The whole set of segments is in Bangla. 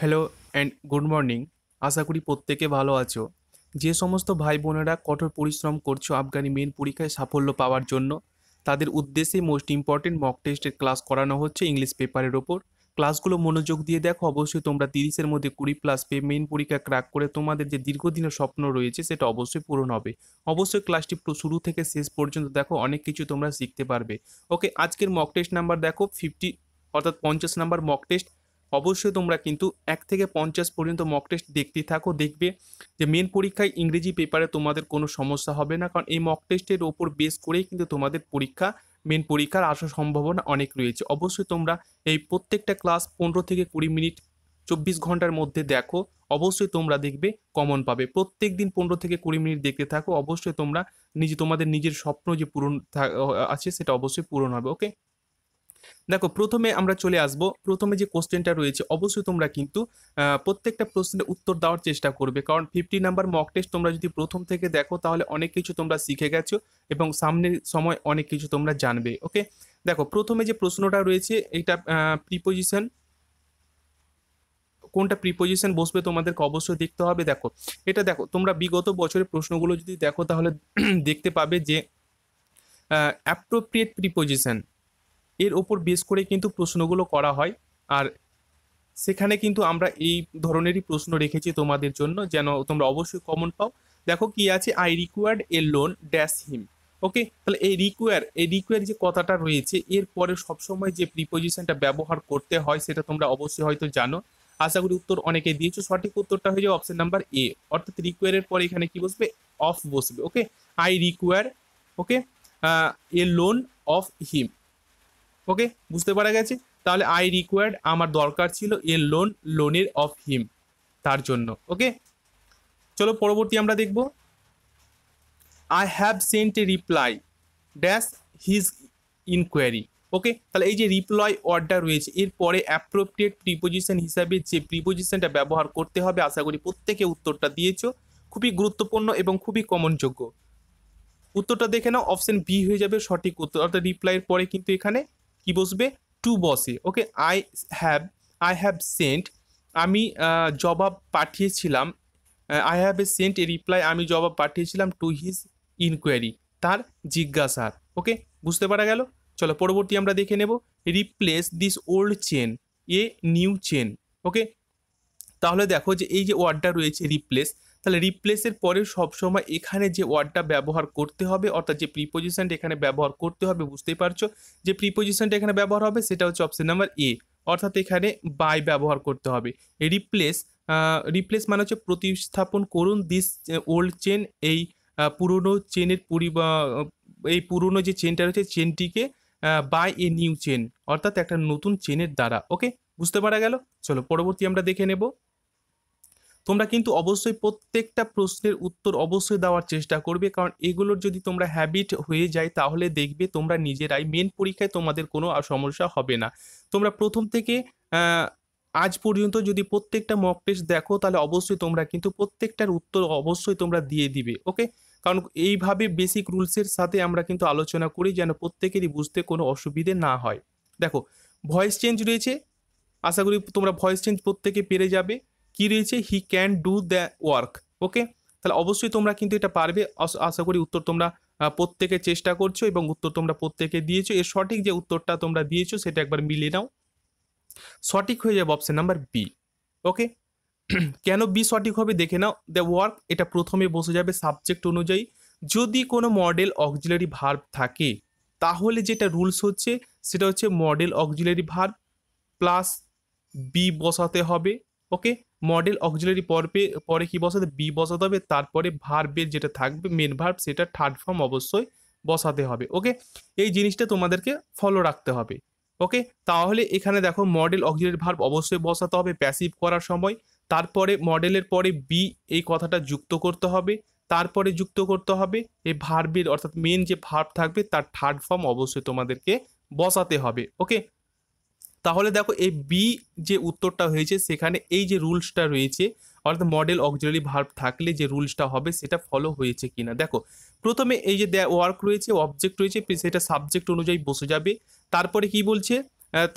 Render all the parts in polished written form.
Hello and good morning. আশা করি প্রত্যেকে ভালো আছো। যে সমস্ত ভাই বোনেরা কঠোর পরিশ্রম করছো আফগানি মেন পরীক্ষায় সাফল্য পাওয়ার জন্য, তাদের উদ্দেশ্যে মোস্ট ইম্পর্টেন্ট মক টেস্টের ক্লাস করানো হচ্ছে ইংলিশ পেপারের ওপর। ক্লাসগুলো মনোযোগ দিয়ে দেখো, অবশ্যই তোমরা 30-এর মধ্যে 20+ পেয়ে মেন পরীক্ষা ক্র্যাক করে তোমাদের যে দীর্ঘদিনের স্বপ্ন রয়েছে সেটা অবশ্যই পূরণ হবে। অবশ্যই ক্লাসটি শুরু থেকে শেষ পর্যন্ত দেখো, অনেক কিছু তোমরা শিখতে পারবে। ওকে, আজকের মক টেস্ট নাম্বার দেখো 50, অর্থাৎ 50 নাম্বার মক টেস্ট। অবশ্যই তোমরা কিন্তু 1 থেকে 50 পর্যন্ত মক টেস্ট দেখতেই থাকো, দেখবে যে মেন পরীক্ষায় ইংরেজি পেপারে তোমাদের কোনো সমস্যা হবে না, কারণ এই মক টেস্টের ওপর বেস করেই কিন্তু তোমাদের মেন পরীক্ষার আসার সম্ভাবনা অনেক রয়েছে। অবশ্যই তোমরা এই প্রত্যেকটা ক্লাস 15 থেকে 20 মিনিট 24 ঘন্টার মধ্যে দেখো, অবশ্যই তোমরা দেখবে কমন পাবে। প্রত্যেক দিন 15 থেকে 20 মিনিট দেখতে থাকো, অবশ্যই তোমরা তোমাদের নিজের স্বপ্ন যে পূরণ আছে সেটা অবশ্যই পূরণ হবে। ওকে, দেখো প্রথমে আমরা চলে আসব। প্রথমে যে কোশ্চেনটা রয়েছে, অবশ্যই তোমরা কিন্তু প্রত্যেকটা প্রশ্নের উত্তর দেওয়ার চেষ্টা করবে, কারণ 50 নাম্বার মক টেস্ট তোমরা যদি প্রথম থেকে দেখো তাহলে অনেক কিছু তোমরা শিখে গেছো এবং সামনের সময় অনেক কিছু তোমরা জানবে। ওকে, দেখো প্রথমে যে প্রশ্নটা রয়েছে এটা প্রিপোজিশন, কোনটা প্রিপোজিশন বসবে তোমাদেরকে অবশ্যই দেখতে হবে। দেখো এটা, দেখো তোমরা বিগত বছরের প্রশ্নগুলো যদি দেখো তাহলে দেখতে পাবে যে অ্যাপ্রোপ্রিয়েট প্রিপোজিশন এর ওপর বেস করে কিন্তু প্রশ্নগুলো করা হয়। আর সেখানে কিন্তু আমরা এই ধরনেরই প্রশ্ন রেখেছি তোমাদের জন্য, যেন তোমরা অবশ্যই কমন পাও। দেখো কি আছে, I required a loan dash him. Okay, তাহলে এই রিকোয়ার যে কথাটা রয়েছে এর পরে সবসময় যে প্রিপোজিশনটা ব্যবহার করতে হয় সেটা তোমরা অবশ্যই হয়তো জানো। আশা করি উত্তর অনেকে দিয়েছো। সঠিক উত্তরটা হয়ে যাবে অপশন নাম্বার এ, অর্থাৎ রিকোয়ারের পরে এখানে কি বসবে, অফ বসবে। Okay, I require, okay, a loan of him. Okay, বুঝতে পারা গেছে। তাহলে আই রিকোয়ার্ড, আমার দরকার ছিল এ লোনের অফ হিম, তার জন্য। ওকে, চলো পরবর্তী আমরা দেখব। I have sent a reply dash his enquiry. Okay, তাহলে এই যে রিপ্লাই ওয়ার্ডটা রয়েছে এর পরে অ্যাপ্রোপ্রিয়েট প্রিপোজিশন হিসাবে যে প্রিপোজিশনটা ব্যবহার করতে হবে, আশা করি প্রত্যেকে উত্তরটা দিয়েছো। খুবই গুরুত্বপূর্ণ এবং খুবই কমনযোগ্য। উত্তরটা দেখে নাও, অপশন বি হয়ে যাবে সঠিক উত্তর, অর্থাৎ রিপ্লাইয়ের পরে কিন্তু এখানে কি বসবে, টু বসে। ওকে, হ্যাভ আই হ্যাভ সেন্ট, আমি জবাব পাঠিয়েছিলাম। I have a Saint a reply, আমি জবাব পাঠিয়েছিলাম টু হিজ ইনকোয়ারি, তার জিজ্ঞাসার। ওকে, বুঝতে পারা গেল। চলো পরবর্তী আমরা দেখে নেব। Replace this old chain a new chain. Okay, তাহলে দেখো যে এই যে ওয়ার্ডটা রয়েছে রিপ্লেস, তাহলে রিপ্লেসের পরে সবসময় এখানে যে ওয়ার্ডটা ব্যবহার করতে হবে, অর্থাৎ যে প্রিপোজিশনটা এখানে ব্যবহার করতে হবে, বুঝতেই পারছো যে প্রিপোজিশনটা এখানে ব্যবহার হবে সেটা হচ্ছে অপশন নাম্বার এ, অর্থাৎ এখানে বাই ব্যবহার করতে হবে। রিপ্লেস, রিপ্লেস মানে হচ্ছে প্রতিস্থাপন করুন দিস ওল্ড চেন, এই পুরনো চেনের এই পুরনো যে চেনটা রয়েছে চেনটিকে বাই এ নিউ চেন, অর্থাৎ একটা নতুন চেনের দ্বারা। ওকে, বুঝতে পারা গেল। চলো পরবর্তী আমরা দেখে নেব। তোমরা কিন্তু অবশ্যই প্রত্যেকটা প্রশ্নের উত্তর অবশ্যই দেওয়ার চেষ্টা করবে, কারণ এগুলোর যদি তোমরা হ্যাবিট হয়ে যায় তাহলে দেখবে তোমরা নিজেরাই মেন পরীক্ষায় তোমাদের কোনো আর সমস্যা হবে না। তোমরা প্রথম থেকে আহ, আজ পর্যন্ত যদি প্রত্যেকটা মক টেস্ট দেখো তাহলে অবশ্যই তোমরা কিন্তু প্রত্যেকটার উত্তর অবশ্যই তোমরা দিয়ে দিবে। ওকে, কারণ এইভাবে বেসিক রুলসের সাথে আমরা কিন্তু আলোচনা করি যেন প্রত্যেকেরই বুঝতে কোনো অসুবিধে না হয়। দেখো ভয়েস চেঞ্জ রয়েছে, আশা করি তোমরা ভয়েস চেঞ্জ প্রত্যেকে পেরে যাবে। কি রয়েছে, he can do the work. Okay, তাহলে অবশ্যই তোমরা কিন্তু এটা পারবে। আশা করি উত্তর তোমরা প্রত্যেকে চেষ্টা করছো এবং উত্তর তোমরা প্রত্যেকে দিয়েছো। এর সঠিক যে উত্তরটা তোমরা দিয়েছো সেটা একবার মিলিয়ে নাও। সঠিক হয়ে যাবে অপশন নাম্বার বি। ওকে, কেন বি সঠিক হবে দেখে নাও। দ্য ওয়ার্ক, এটা প্রথমে বসে যাবে সাবজেক্ট অনুযায়ী। যদি কোনো মডেল অক্সিলারি ভার্ব থাকে তাহলে যেটা রুলস হচ্ছে সেটা হচ্ছে modal auxiliary verb plus be বসাতে হবে। ওকে, মডেল অক্সিলারি পর্বে পরে কি বসাতে, বি বসাতে হবে, তারপরে ভার্বের যেটা থাকবে মেন ভার্ব সেটা থার্ড ফর্ম অবশ্যই বসাতে হবে। ওকে, এই জিনিসটা তোমাদেরকে ফলো রাখতে হবে। ওকে, তাহলে এখানে দেখো মডেল অক্সিলারি ভার্ব অবশ্যই বসাতে হবে প্যাসিভ করার সময়, তারপরে মডেলের পরে বি এই কথাটা যুক্ত করতে হবে, তারপরে যুক্ত করতে হবে এই ভার্বের, অর্থাৎ মেন যে ভার্ব থাকবে তার থার্ড ফর্ম অবশ্যই তোমাদেরকে বসাতে হবে। ওকে, তাহলে দেখো এই বি যে উত্তরটা হয়েছে সেখানে এই যে রুলসটা রয়েছে, অর্থাৎ মডেল অক্সিলারি ভার্ব থাকলে যে রুলসটা হবে সেটা ফলো হয়েছে কিনা। দেখো প্রথমে এই যে ওয়ার্ক রয়েছে, অবজেক্ট রয়েছে, সেটা সাবজেক্ট অনুযায়ী বসে যাবে। তারপরে কি বলছে,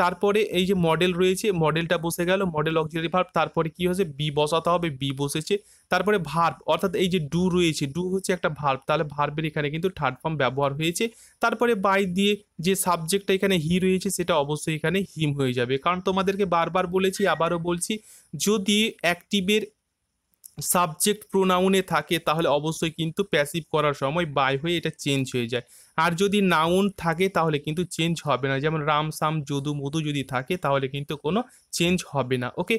তারপরে এই যে মডেল রয়েছে, মডেলটা বসে গেল, মডেল অক্সিলারি ভার্ব, তারপরে কি হয়েছে বি বসাতে হবে, বি বসেছে। তারপরে ভার্ব অর্থাৎ এই যে ডু রয়েছে, ডু হচ্ছে একটা ভার্ব, তাহলে ভার্বের এখানে কিন্তু থার্ড ফর্ম ব্যবহার হয়েছে। তারপরে বাই দিয়ে যে সাবজেক্টটা এখানে হি রয়েছে সেটা অবশ্যই এখানে হিম হয়ে যাবে, কারণ তোমাদেরকে বারবার বলেছি, আবারও বলছি, যদি অ্যাক্টিভের সাবজেক্ট প্রোনাউনে থাকে তাহলে অবশ্যই কিন্তু প্যাসিভ করার সময় বাই হয়ে এটা চেঞ্জ হয়ে যায়। আর যদি নাউন থাকে তাহলে কিন্তু চেঞ্জ হবে না, যেমন রাম সাম যদু মধু যদি থাকে তাহলে কিন্তু কোনো চেঞ্জ হবে না। ওকে,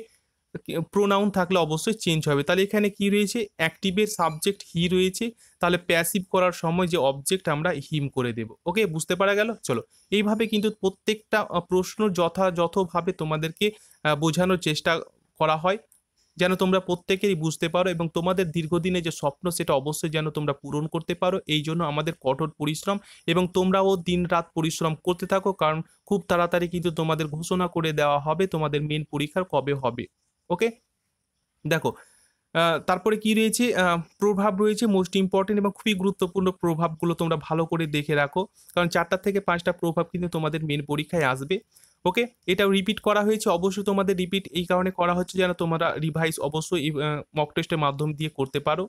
প্রোনাউন থাকলে অবশ্যই চেঞ্জ হবে। তাহলে এখানে কি রয়েছে, অ্যাক্টিভের সাবজেক্ট হি রয়েছে, তাহলে প্যাসিভ করার সময় যে অবজেক্ট আমরা হিম করে দেব। ওকে, বুঝতে পারা গেল? চলো, এইভাবে কিন্তু প্রত্যেকটা প্রশ্ন যথাযথভাবে তোমাদেরকে বোঝানোর চেষ্টা করা হয়, যেন তোমরা প্রত্যেকেই বুঝতে পারো এবং তোমাদের দীর্ঘদিনে যে স্বপ্ন সেটা অবশ্যই যেন তোমরা পূরণ করতে পারো। এই জন্য আমাদের কঠোর পরিশ্রম, এবং তোমরাও দিন রাত পরিশ্রম করতে থাকো, কারণ খুব তাড়াতাড়ি কিন্তু তোমাদের ঘোষণা করে দেওয়া হবে তোমাদের মেন পরীক্ষার কবে হবে। ওকে, দেখো, তারপরে কি রয়েছে, প্রভাব রয়েছে মোস্ট ইম্পর্টেন্ট এবং খুবই গুরুত্বপূর্ণ প্রভাবগুলো তোমরা ভালো করে দেখে রাখো, কারণ 4টা থেকে 5টা প্রভাব কিন্তু তোমাদের মেন পরীক্ষায় আসবে। ওকে, এটাও রিপিট করা হয়েছে, অবশ্যই তোমাদের রিপিট এই কারণে করা হচ্ছে যেন তোমরা রিভাইজ অবশ্যই মক টেস্টের মাধ্যম দিয়ে করতে পারো।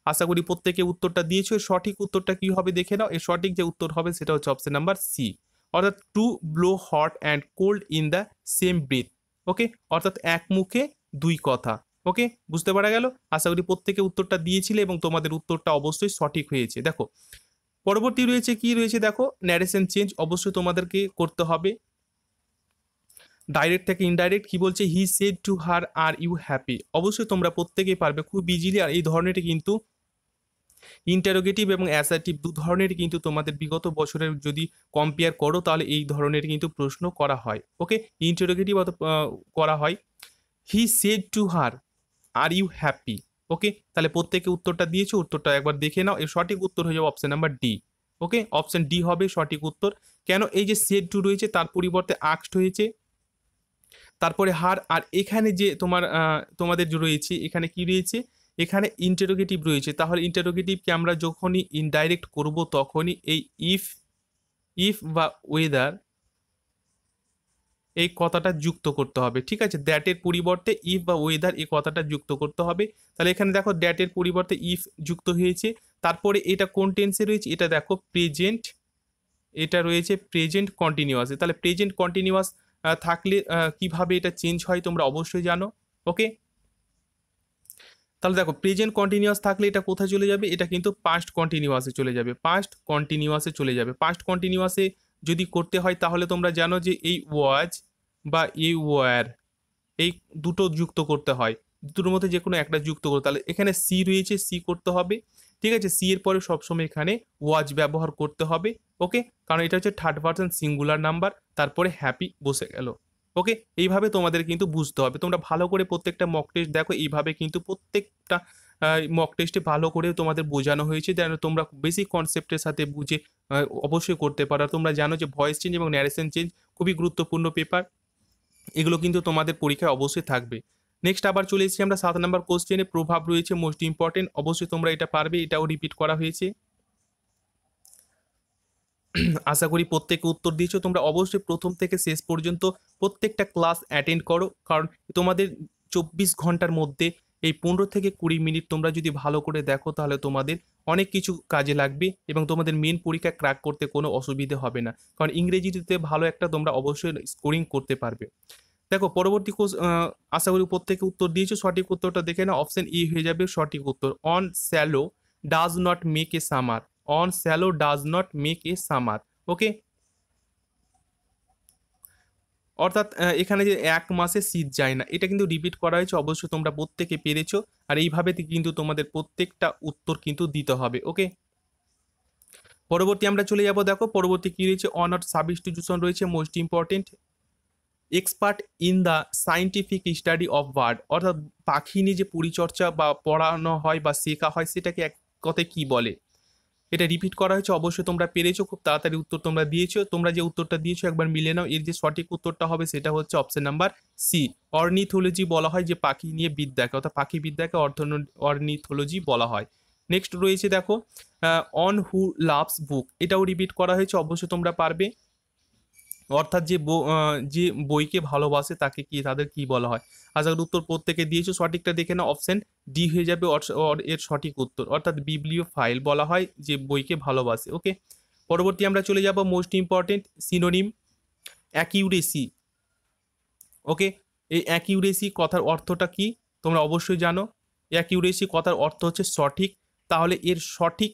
আশা করি প্রত্যেকে উত্তরটা দিয়েছো। এর সঠিক উত্তরটা কি হবে দেখে নাও। এর সঠিক যে উত্তর হবে সেটা হচ্ছে অপশন নাম্বার সি, অর্থাৎ to blow hot and cold in the same breath. Okay, অর্থাৎ এক মুখে দুই কথা। ওকে, বুঝতে পারা গেল? আশা করি প্রত্যেকে উত্তরটা দিয়েছিলে এবং তোমাদের উত্তরটা অবশ্যই সঠিক হয়েছে। দেখো, পরবর্তী রয়েছে কি রয়েছে, দেখো, ন্যারেশন চেঞ্জ অবশ্যই তোমাদেরকে করতে হবে। ডাইরেক্ট থেকে ইনডাইরেক্ট কি বলছে, he said to her are you happy, অবশ্যই তোমরা প্রত্যেকেই পারবে খুব ইজিলি। আর এই ধরনের কিন্তু ইন্টারোগেটিভ এবং অ্যাসার্টিভ দু ধরনের কিন্তু তোমাদের বিগত বছরের যদি কম্পেয়ার করো তাহলে এই ধরনের কিন্তু প্রশ্ন করা হয়। ওকে, ইন্টারোগেটিভ করা হয়, he said to her are you happy. Okay, তাহলে প্রত্যেকে উত্তরটা দিয়েছো, উত্তরটা একবার দেখে নাও। এর সঠিক উত্তর হয়ে যাবে অপশন নাম্বার ডি। ওকে, অপশন ডি হবে সঠিক উত্তর। কেন, এই যে সেড টু রয়েছে তার পরিবর্তে আক্সড হয়েছে, তারপরে হার, আর এখানে যে তোমাদের যে রয়েছে এখানে কি রয়েছে, এখানে ইন্টারোগেটিভ রয়েছে, তাহলে ইন্টারোগেটিভকে আমরা যখনই ইনডাইরেক্ট করব তখনই এই ইফ ইফ বা ওয়েদার এই কথাটা যুক্ত করতে হবে। ঠিক আছে, দ্যাটের পরিবর্তে ইফ বা ওয়েদার এই কথাটা যুক্ত করতে হবে। তাহলে এখানে দেখো দ্যাটের পরিবর্তে ইফ যুক্ত হয়েছে, তারপরে এটা কোন টেন্সে রয়েছে, এটা দেখো প্রেজেন্ট, এটা রয়েছে প্রেজেন্ট কন্টিনিউয়াসে। তাহলে প্রেজেন্ট কন্টিনিউয়াস থাকলে কিভাবে এটা চেঞ্জ হয় তোমরা অবশ্যই জানো। ওকে, তাহলে দেখো প্রেজেন্ট কন্টিনিউয়াস থাকলে এটা কোথায় চলে যাবে, এটা কিন্তু পাস্ট কন্টিনিউয়াসে চলে যাবে, পাস্ট কন্টিনিউয়াসে চলে যাবে। পাস্ট কন্টিনিউয়াসে যদি করতে হয় তাহলে তোমরা জানো যে এই ওয়াজ বা এই ওয়ার এই দুটো যুক্ত করতে হয়, দুটোর মধ্যে যে কোনো একটা যুক্ত করতে, তাহলে এখানে সি রয়েছে, সি করতে হবে। ঠিক আছে, সি এর পরে সবসময় এখানে ওয়াজ ব্যবহার করতে হবে। ওকে, কারণ এটা হচ্ছে থার্ড পারসন সিঙ্গুলার নাম্বার, তারপরে হ্যাপি বসে গেল। ওকে, এইভাবে তোমাদের কিন্তু বুঝতে হবে। তোমরা ভালো করে প্রত্যেকটা মক টেস্ট দেখো, এইভাবে কিন্তু প্রত্যেকটা মক টেস্টে ভালো করে তোমাদের বোঝানো হয়েছে যেন তোমরা বেসিক কনসেপ্টের সাথে বুঝে অবশ্যই করতে পারো। আর তোমরা জানো যে ভয়েস চেঞ্জ এবং ন্যারেশন চেঞ্জ খুবই গুরুত্বপূর্ণ পেপার, এগুলো কিন্তু তোমাদের পরীক্ষায় অবশ্যই থাকবে। নেক্সট আবার চলে এসেছি আমরা 7 নম্বর কোশ্চেনে, প্রভাব রয়েছে মোস্ট ইম্পর্টেন্ট, অবশ্যই তোমরা এটা পারবে, এটাও রিপিট করা হয়েছে। আশা করি প্রত্যেকে উত্তর দিয়েছো। তোমরা অবশ্যই প্রথম থেকে শেষ পর্যন্ত প্রত্যেকটা ক্লাস অ্যাটেন্ড করো, কারণ তোমাদের 24 ঘন্টার মধ্যে এই 15 থেকে 20 মিনিট তোমরা যদি ভালো করে দেখো তাহলে তোমাদের অনেক কিছু কাজে লাগবে এবং তোমাদের মেন পরীক্ষা ক্র্যাক করতে কোনো অসুবিধে হবে না, কারণ ইংরেজিতে ভালো একটা তোমরা অবশ্যই স্কোরিং করতে পারবে। দেখো পরবর্তী আশা করি প্রত্যেকে উত্তর দিয়েছো, সঠিক উত্তরটা দেখে না, অপশন ই হয়ে যাবে সঠিক উত্তর। One swallow does not make a summer, one swallow does not make a summer. Okay, অর্থাৎ এখানে যে এক মাসে শীত যায় না, এটা কিন্তু রিপিট করা হয়েছে, অবশ্যই তোমরা প্রত্যেকে পেরেছো। আর এইভাবে কিন্তু তোমাদের প্রত্যেকটা উত্তর কিন্তু দিতে হবে। ওকে, পরবর্তী আমরা চলে যাব। দেখো পরবর্তী কি রয়েছে, অন অর সাবস্টিটিউশন রয়েছে most important, expert in the scientific study of bird, অর্থাৎ পাখি নিয়ে যে পরিচর্যা বা পড়ানো হয় বা শেখা হয় সেটাকে এক কথায় কি বলে, এটা রিপিট করা হয়েছে, অবশ্যই তোমরা পেরেছো, খুব তাড়াতাড়ি উত্তর তোমরা দিয়েছো। তোমরা যে উত্তরটা দিয়েছো একবার মিলে নাও, এর যে সঠিক উত্তরটা হবে সেটা হচ্ছে অপশন নাম্বার সি, অর্নিথোলজি বলা হয় যে পাখি নিয়ে বিদ্যাকে, অর্থাৎ পাখি বিদ্যাকে অর্নিথোলজি বলা হয়। নেক্সট রয়েছে দেখো অন হু লাভস বুক, এটাও রিপিট করা হয়েছে, অবশ্যই তোমরা পারবে। অর্থাৎ যে বইকে ভালোবাসে তাকে কি তাদের কি বলা হয়। আশা করি উত্তর প্রত্যেকে দিয়েছো, সঠিকটা দেখে নাও, অপশন ডি হয়ে যাবে এর সঠিক উত্তর, অর্থাৎ বিবলিও ফাইল বলা হয় যে বইকে ভালোবাসে। ওকে, পরবর্তী আমরা চলে যাব মোস্ট ইম্পর্টেন্ট সিনোনিম, অ্যাকিউরেসি। ওকে, এই অ্যাকিউরেসি কথার অর্থটা কি তোমরা অবশ্যই জানো। অ্যাকিউরেসি কথার অর্থ হচ্ছে সঠিক। তাহলে এর সঠিক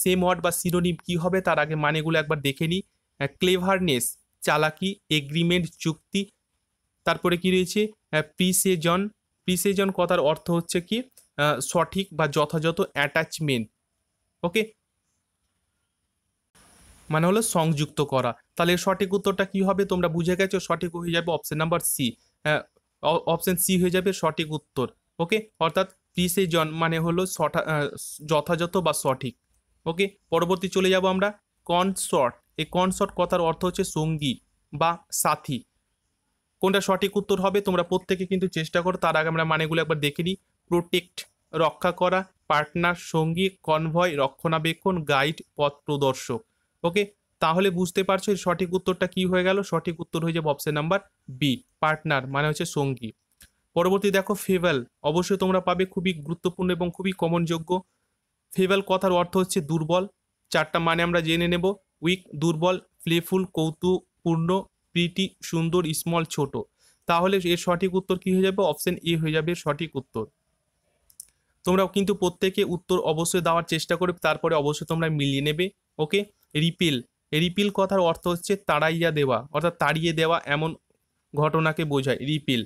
সেম ওয়ার্ড বা সিনোনিম কি হবে তার আগে মানেগুলো একবার দেখে নিই। ক্লেভারনেস চালাকি, এগ্রিমেন্ট চুক্তি, তারপরে কি রয়েছে প্রিসেজন। প্রিসেজন কথার অর্থ হচ্ছে কি সঠিক বা যথাযথ অ্যাটাচমেন্ট। ওকে, মানে হলো সংযুক্ত করা। তাহলে এর সঠিক উত্তরটা কি হবে তোমরা বুঝে গেছো, সঠিক হয়ে যাবে option number C. Option C হয়ে যাবে সঠিক উত্তর। ওকে, অর্থাৎ প্রিসিজন মানে হলো যথাযথ বা সঠিক। ওকে, পরবর্তী চলে যাব আমরা কনসর্ট। এই কনসর্ট কথার অর্থ হচ্ছে সঙ্গী বা সাথী। কোনটা সঠিক উত্তর হবে তোমরা প্রত্যেকে কিন্তু চেষ্টা করো, তার আগে আমরা মানেগুলো একবার দেখে নিই। প্রোটেক্ট রক্ষা করা, পার্টনার সঙ্গী, কনভয় রক্ষণাবেক্ষণ, গাইড পথ প্রদর্শক। ওকে, তাহলে বুঝতে পারছো এর সঠিক উত্তরটা কি হয়ে গেল, সঠিক উত্তর হয়ে যাবে অপশন নাম্বার বি, পার্টনার মানে হচ্ছে সঙ্গী। পরবর্তী দেখো ফেভাল, অবশ্যই তোমরা পাবে, খুবই গুরুত্বপূর্ণ এবং খুবই কমনযোগ্য। ফেভাল কথার অর্থ হচ্ছে দুর্বল। চারটা মানে আমরা জেনে নেব। উইক দুর্বল, প্লেফুল কৌতুকপূর্ণ, প্রিটি সুন্দর, স্মল ছোট। তাহলে এর সঠিক উত্তর কি হয়ে যাবে, অপশন এ হয়ে যাবে সঠিক উত্তর। তোমরাও কিন্তু প্রত্যেকে উত্তর অবশ্যই দেওয়ার চেষ্টা করবে, তারপরে অবশ্যই তোমরা মিলিয়ে নেবে। ওকে, রিপিল। রিপিল কথার অর্থ হচ্ছে তাড়াইয়া দেওয়া, অর্থাৎ তাড়িয়ে দেওয়া এমন ঘটনাকে বোঝায় রিপিল।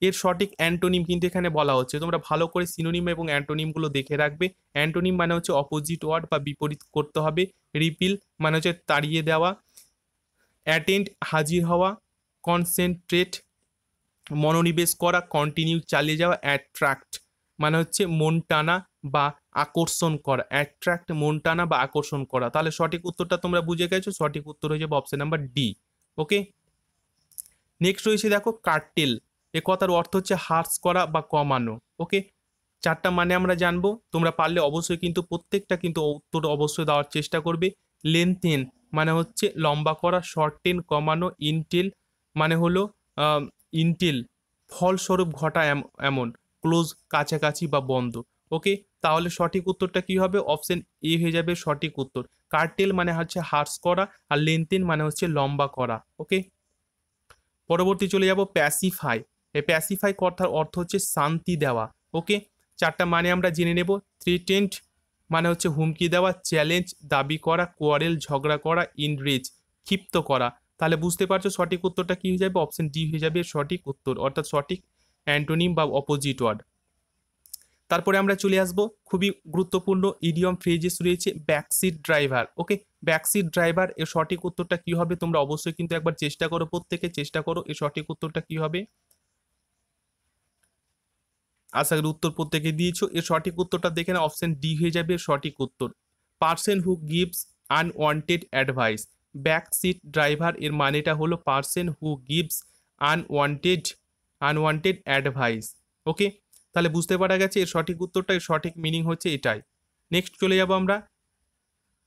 এর সঠিক অ্যান্টোনিম কিন্তু এখানে বলা হচ্ছে, তোমরা ভালো করে সিনোনিম এবং অ্যান্টোনিমগুলো দেখে রাখবে। অ্যান্টোনিম মানে হচ্ছে অপোজিট ওয়ার্ড বা বিপরীত করতে হবে। রিপিল মানে হচ্ছে তাড়িয়ে দেওয়া। অ্যাটেন্ড হাজির হওয়া, কনসেন্ট্রেট মনোনিবেশ করা, কন্টিনিউ চালিয়ে যাওয়া। অ্যাট্রাক্ট মানে হচ্ছে মন টানা বা আকর্ষণ করা। অ্যাট্রাক্ট মন টানা বা আকর্ষণ করা। তাহলে সঠিক উত্তরটা তোমরা বুঝে গেছো, সঠিক উত্তর হয়ে যাবে অপশন নাম্বার ডি। ওকে, নেক্সট রয়েছে দেখো কার্টেল। এ কথার অর্থ হচ্ছে হ্রাস করা বা কমানো। ওকে, চারটা মানে আমরা জানবো, তোমরা পারলে অবশ্যই কিন্তু প্রত্যেকটা কিন্তু উত্তর অবশ্যই দেওয়ার চেষ্টা করবে। লেনথেন মানে হচ্ছে লম্বা করা, শর্টেন কমানো, ইনটেল মানে হলো ইনটেল ফলস্বরূপ ঘটা এমন, ক্লোজ কাছাকাছি বা বন্ধ। ওকে, তাহলে সঠিক উত্তরটা কি হবে, অপশন এ হয়ে যাবে সঠিক উত্তর। কার্টেল মানে হচ্ছে হ্রাস করা, আর লেনথেন মানে হচ্ছে লম্বা করা। ওকে, পরবর্তী চলে যাব প্যাসিফাই। এই প্যাসিফাই কথার অর্থ হচ্ছে শান্তি দেওয়া। ওকে, চারটা মানে আমরা জেনে নেব। থ্রেটেন্ড মানে হচ্ছে হুমকি দেওয়া, চ্যালেঞ্জ দাবি করা, কোয়ারেল ঝগড়া করা, ইনরেজ ক্ষিপ্ত করা। তাহলে বুঝতে পারছো সঠিক উত্তরটা কি হয়ে যাবে, অপশন ডি হয়ে যাবে সঠিক উত্তর, অর্থাৎ সঠিক অ্যান্টোনিম বা অপোজিট ওয়ার্ড। তারপরে আমরা চলে আসবো খুবই গুরুত্বপূর্ণ ইডিয়ম ফ্রেজেস রয়েছে ব্যাকসিট ড্রাইভার। ওকে, ব্যাকসিট ড্রাইভার এর সঠিক উত্তরটা কি হবে তোমরা অবশ্যই কিন্তু একবার চেষ্টা করো, প্রত্যেকে চেষ্টা করো এর সঠিক উত্তরটা কি হবে। আশা করি উত্তর প্রত্যেকে দিয়েছো, এর সঠিক উত্তরটা দেখে না, অপশন ডি হয়ে যাবে সঠিক উত্তর। Person who gives unwanted advice. Backseat driver এর মানেটা হলো person who gives unwanted unwanted advice. Okay, তাহলে বুঝতে পারা গেছে এর সঠিক উত্তরটা, এর সঠিক মিনিং হচ্ছে এটাই। নেক্সট চলে যাব আমরা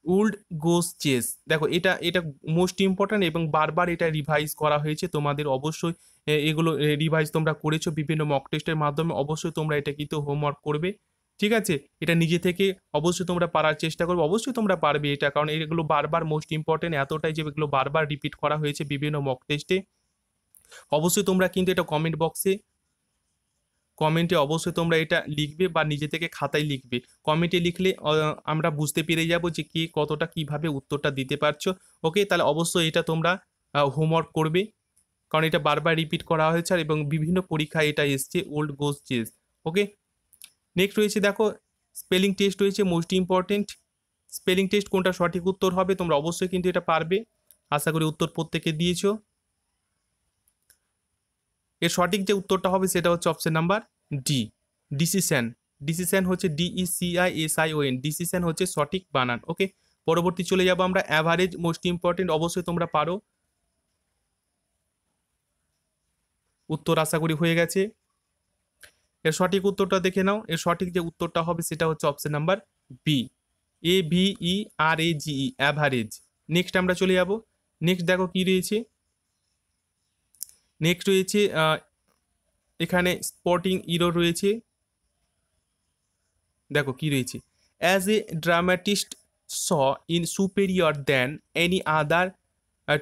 উল্ড গোস চেস। দেখো এটা এটা মোস্ট ইম্পর্ট্যান্ট এবং বারবার এটা রিভাইজ করা হয়েছে, তোমাদের অবশ্যই এগুলো রিভাইজ তোমরা করেছো বিভিন্ন মক টেস্টের মাধ্যমে, অবশ্যই তোমরা এটা কিন্তু হোমওয়ার্ক করবে। ঠিক আছে, এটা নিজে থেকে অবশ্যই তোমরা পারার চেষ্টা করবে, অবশ্যই তোমরা পারবে এটা, কারণ এগুলো বারবার মোস্ট ইম্পর্টেন্ট এতটাই যে এগুলো বারবার রিপিট করা হয়েছে বিভিন্ন মক টেস্টে। অবশ্যই তোমরা কিন্তু এটা কমেন্টে অবশ্যই তোমরা এটা লিখবে বা নিজে থেকে খাতায় লিখবে। কমেন্টে লিখলে আমরা বুঝতে পেরে যাব যে কে কতটা কিভাবে উত্তরটা দিতে পারছো। ওকে, তাহলে অবশ্যই এটা তোমরা হোমওয়ার্ক করবে, কারণ এটা বারবার রিপিট করা হয়েছে আর এবং বিভিন্ন পরীক্ষায় এটা এসছে ওল্ড গোস চেস। ওকে, নেক্সট রয়েছে দেখো স্পেলিং টেস্ট রয়েছে মোস্ট ইম্পর্টেন্ট। স্পেলিং টেস্ট কোনটা সঠিক উত্তর হবে তোমরা অবশ্যই কিন্তু এটা পারবে, আশা করি উত্তর প্রত্যেকে দিয়েছো। এর সঠিক যে উত্তরটা হবে সেটা হচ্ছে option number D, decision. Decision হচ্ছে DECISION, ডিসিশন হচ্ছে সঠিক বানান। ওকে, পরবর্তী চলে যাব আমরা অ্যাভারেজ মোস্ট ইম্পর্টেন্ট, অবশ্যই তোমরা পারো, উত্তর আশা করি হয়ে গেছে। এর সঠিক উত্তরটা দেখে নাও, এর সঠিক যে উত্তরটা হবে সেটা হচ্ছে option number B, AVERAGE, average. Next আমরা চলে যাব নেক্সট দেখো কি রয়েছে, নেক্সট রয়েছে এখানে স্পটিং ইরো রয়েছে। দেখো কি রয়েছে, as a dramatist saw in superior than any other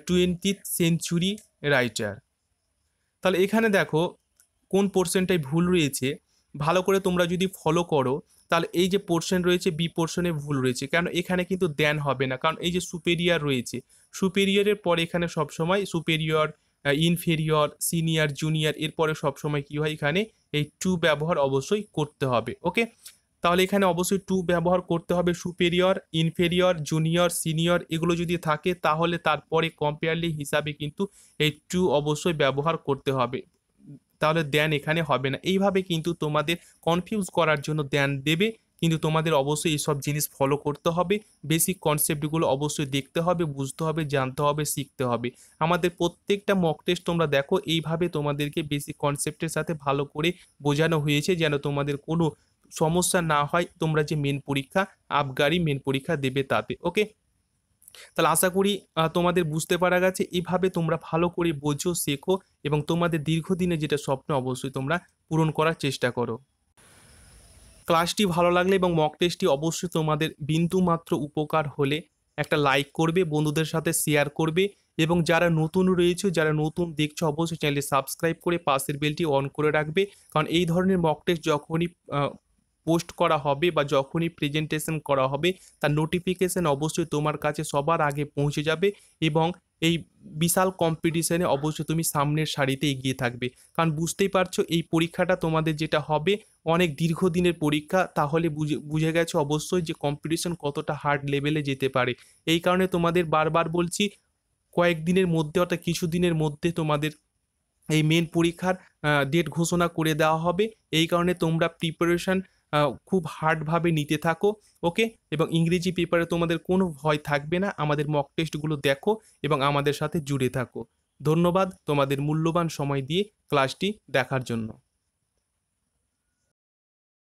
20th century writer. তাহলে এখানে দেখো কোন পোর্শনটাই ভুল রয়েছে, ভালো করে তোমরা যদি ফলো করো তাহলে এই যে পোর্শন রয়েছে বি পোর্শনে ভুল রয়েছে, কারণ এখানে কিন্তু দেন হবে না, কারণ এই যে সুপেরিয়র রয়েছে, সুপেরিয়রের পরে এখানে সবসময় সুপেরিয়র, ইনফেরিয়র, সিনিয়র, জুনিয়র এরপরে সবসময় কি হয়, এখানে এই টু ব্যবহার অবশ্যই করতে হবে। ওকে, তাহলে এখানে অবশ্যই টু ব্যবহার করতে হবে, সুপেরিয়র, ইনফেরিয়র, জুনিয়র, সিনিয়র এগুলো যদি থাকে তাহলে তারপরে কম্পেয়ারলি হিসাবে কিন্তু এই টু অবশ্যই ব্যবহার করতে হবে, তাহলে দেন এখানে হবে না। এইভাবে কিন্তু তোমাদের কনফিউজ করার জন্য দেন দেবে, কিন্তু তোমাদের অবশ্যই এইসব জিনিস ফলো করতে হবে, বেসিক কনসেপ্টগুলো অবশ্যই দেখতে হবে, বুঝতে হবে, জানতে হবে, শিখতে হবে। আমাদের প্রত্যেকটা মক টেস্ট তোমরা দেখো এইভাবে তোমাদেরকে বেসিক কনসেপ্টের সাথে ভালো করে বোঝানো হয়েছে, যেন তোমাদের কোনো সমস্যা না হয় তোমরা যে মেন পরীক্ষা, আবগারি মেন পরীক্ষা দেবে তাতে। ওকে, তাহলে আশা করি তোমাদের বুঝতে পারা গেছে, এভাবে তোমরা ভালো করে বোঝো, শেখো এবং তোমাদের দীর্ঘদিনে যেটা স্বপ্ন অবশ্যই তোমরা পূরণ করার চেষ্টা করো। ক্লাসটি ভালো লাগলে এবং মক টেস্টটি অবশ্যই তোমাদের বিন্দুমাত্র উপকার হলে একটা লাইক করবে, বন্ধুদের সাথে শেয়ার করবে এবং যারা নতুন রয়েছে, যারা নতুন দেখছো অবশ্যই চ্যানেলটি সাবস্ক্রাইব করে পাশের বেলটি অন করে রাখবে, কারণ এই ধরনের মক টেস্ট যখনই পোস্ট করা হবে বা যখনই প্রেজেন্টেশন করা হবে তার নোটিফিকেশন অবশ্যই তোমার কাছে সবার আগে পৌঁছে যাবে এবং এই বিশাল কম্পিটিশনে অবশ্যই তুমি সামনের সারিতে এগিয়ে থাকবে, কারণ বুঝতেই পারছো এই পরীক্ষাটা তোমাদের যেটা হবে অনেক দীর্ঘদিনের পরীক্ষা, তাহলে বুঝে গেছো অবশ্যই যে কম্পিটিশন কতটা হার্ড লেভেলে যেতে পারে। এই কারণে তোমাদের বারবার বলছি, কয়েকদিনের মধ্যে অর্থাৎ কিছু দিনের মধ্যে তোমাদের এই মেন পরীক্ষার ডেট ঘোষণা করে দেওয়া হবে। এই কারণে তোমরা প্রিপারেশন খুব হার্ডভাবে নিতে থাকো। ওকে, এবং ইংরেজি পেপারে তোমাদের কোনো ভয় থাকবে না, আমাদের মক টেস্টগুলো দেখো এবং আমাদের সাথে জুড়ে থাকো। ধন্যবাদ তোমাদের মূল্যবান সময় দিয়ে ক্লাসটি দেখার জন্য।